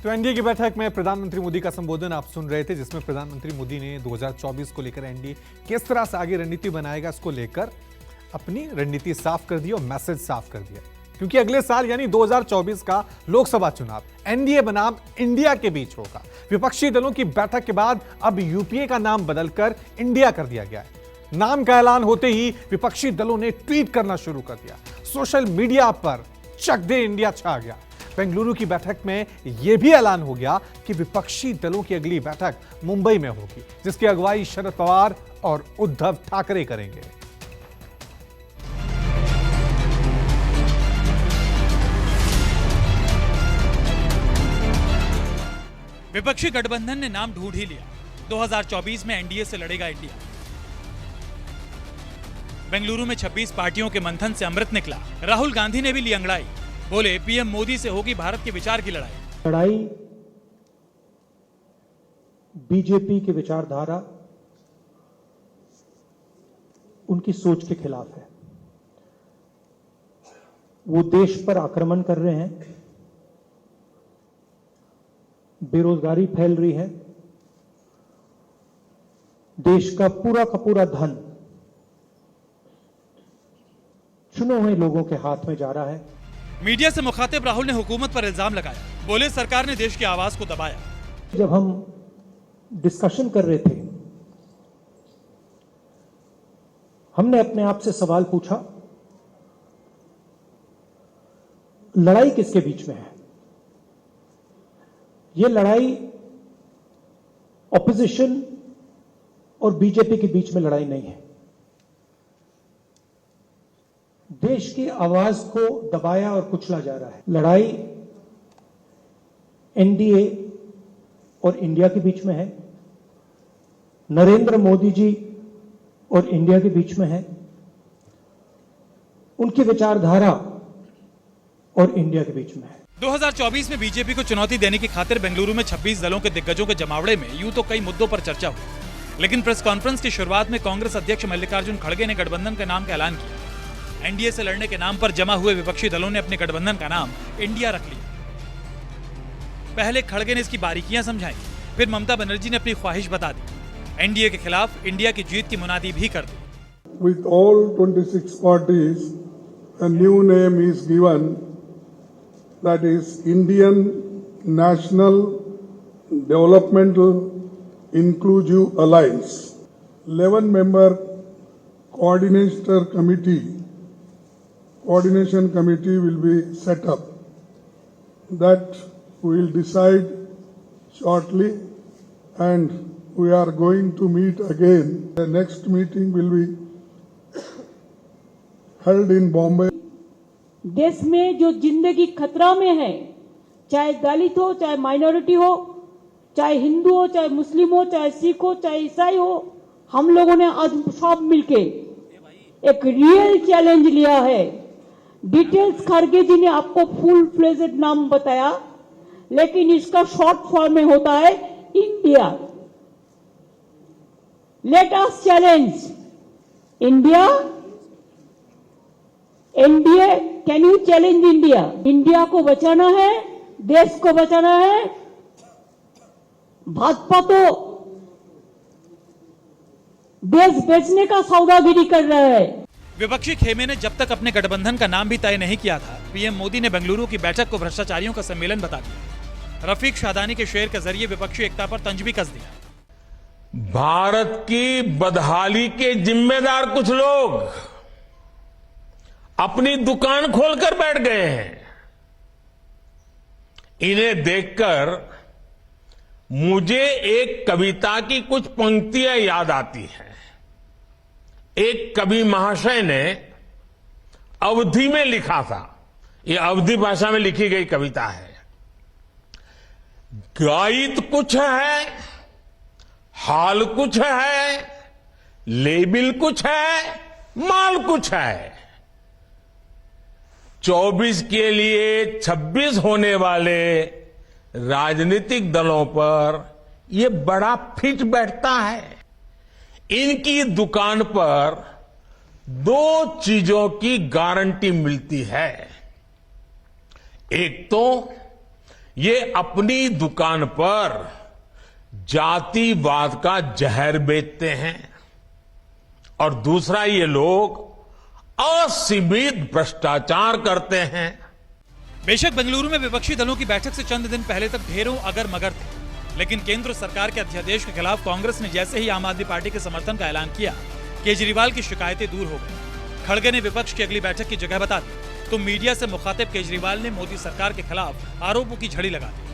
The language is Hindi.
तो एनडीए की बैठक में प्रधानमंत्री मोदी का संबोधन आप सुन रहे थे, जिसमें प्रधानमंत्री मोदी ने 2024 को लेकर एनडीए किस तरह से आगे रणनीति बनाएगा इसको लेकर अपनी रणनीति साफ कर दी और मैसेज साफ कर दिया। क्योंकि अगले साल यानी 2024 का लोकसभा चुनाव एनडीए बनाम इंडिया के बीच होगा। विपक्षी दलों की बैठक के बाद अब यूपीए का नाम बदलकर इंडिया कर दिया गया है। नाम का ऐलान होते ही विपक्षी दलों ने ट्वीट करना शुरू कर दिया। सोशल मीडिया पर चक दे इंडिया छा गया। बेंगलुरु की बैठक में यह भी ऐलान हो गया कि विपक्षी दलों की अगली बैठक मुंबई में होगी, जिसकी अगुवाई शरद पवार और उद्धव ठाकरे करेंगे। विपक्षी गठबंधन ने नाम ढूंढ ही लिया। 2024 में एनडीए से लड़ेगा इंडिया। बेंगलुरु में 26 पार्टियों के मंथन से अमृत निकला। राहुल गांधी ने भी ली अंगड़ाई। बोले पीएम मोदी से होगी भारत के विचार की लड़ाई। बीजेपी की विचारधारा उनकी सोच के खिलाफ है। वो देश पर आक्रमण कर रहे हैं, बेरोजगारी फैल रही है, देश का पूरा धन चुने हुए लोगों के हाथ में जा रहा है। मीडिया से मुखातिब राहुल ने हुकूमत पर इल्जाम लगाया। बोले सरकार ने देश की आवाज को दबाया। जब हम डिस्कशन कर रहे थे, हमने अपने आप से सवाल पूछा, लड़ाई किसके बीच में है? यह लड़ाई ऑपोजिशन और बीजेपी के बीच में लड़ाई नहीं है। देश की आवाज को दबाया और कुचला जा रहा है। लड़ाई एनडीए और इंडिया के बीच में है, नरेंद्र मोदी जी और इंडिया के बीच में है, उनकी विचारधारा और इंडिया के बीच में है। 2024 में बीजेपी को चुनौती देने की खातिर बेंगलुरु में 26 दलों के दिग्गजों के जमावड़े में यूं तो कई मुद्दों पर चर्चा हुई, लेकिन प्रेस कॉन्फ्रेंस की शुरुआत में कांग्रेस अध्यक्ष मल्लिकार्जुन खड़गे ने गठबंधन के नाम का ऐलान किया। एनडीए से लड़ने के नाम पर जमा हुए विपक्षी दलों ने अपने गठबंधन का नाम इंडिया रख लिया। पहले खड़गे ने इसकी बारीकियां समझाई, फिर ममता बनर्जी ने अपनी ख्वाहिश बता दी। एनडीए के खिलाफ इंडिया की जीत की मुनादी भी कर दी। With all 26 parties, a new name is given, that is Indian National Developmental Inclusive Alliance. 11-member coordination committee will be set up. That we will decide shortly, and we are going to meet again. The next meeting will be held in Bombay. देश में जो जिंदगी खतरा में है, चाहे दलित हो, चाहे माइनॉरिटी हो, चाहे हिंदू हो, चाहे मुस्लिम हो, चाहे सिख हो, चाहे ईसाई हो, हम लोगों ने आज सब मिलके एक रियल चैलेंज लिया है। डिटेल्स खड़गे जी ने आपको फुल फ्लेजेड नाम बताया, लेकिन इसका शॉर्ट फॉर्म में होता है India. Let us challenge India. NDA, can you challenge India? India को बचाना है, देश को बचाना है। भाजपा तो देश बेचने का सौदागिरी कर रहा है। विपक्षी खेमे ने जब तक अपने गठबंधन का नाम भी तय नहीं किया था, पीएम मोदी ने बेंगलुरु की बैठक को भ्रष्टाचारियों का सम्मेलन बता दिया। रफीक शादानी के शेर के जरिए विपक्षी एकता पर तंज भी कस दिया। भारत की बदहाली के जिम्मेदार कुछ लोग अपनी दुकान खोलकर बैठ गए हैं। इन्हें देखकर मुझे एक कविता की कुछ पंक्तियां याद आती हैं। एक कवि महाशय ने अवधी में लिखा था, ये अवधी भाषा में लिखी गई कविता है। गायित कुछ है, हाल कुछ है, लेबिल कुछ है, माल कुछ है। 24 के लिए 26 होने वाले राजनीतिक दलों पर यह बड़ा फिट बैठता है। इनकी दुकान पर 2 चीजों की गारंटी मिलती है। एक तो ये अपनी दुकान पर जातिवाद का जहर बेचते हैं और दूसरा ये लोग असीमित भ्रष्टाचार करते हैं। बेशक बेंगलुरु में विपक्षी दलों की बैठक से चंद दिन पहले तक ढेरों अगर मगर थे, लेकिन केंद्र सरकार के अध्यादेश के खिलाफ कांग्रेस ने जैसे ही आम आदमी पार्टी के समर्थन का ऐलान किया, केजरीवाल की शिकायतें दूर हो गई। खड़गे ने विपक्ष की अगली बैठक की जगह बता दी तो मीडिया से मुखातिब केजरीवाल ने मोदी सरकार के खिलाफ आरोपों की झड़ी लगा दी।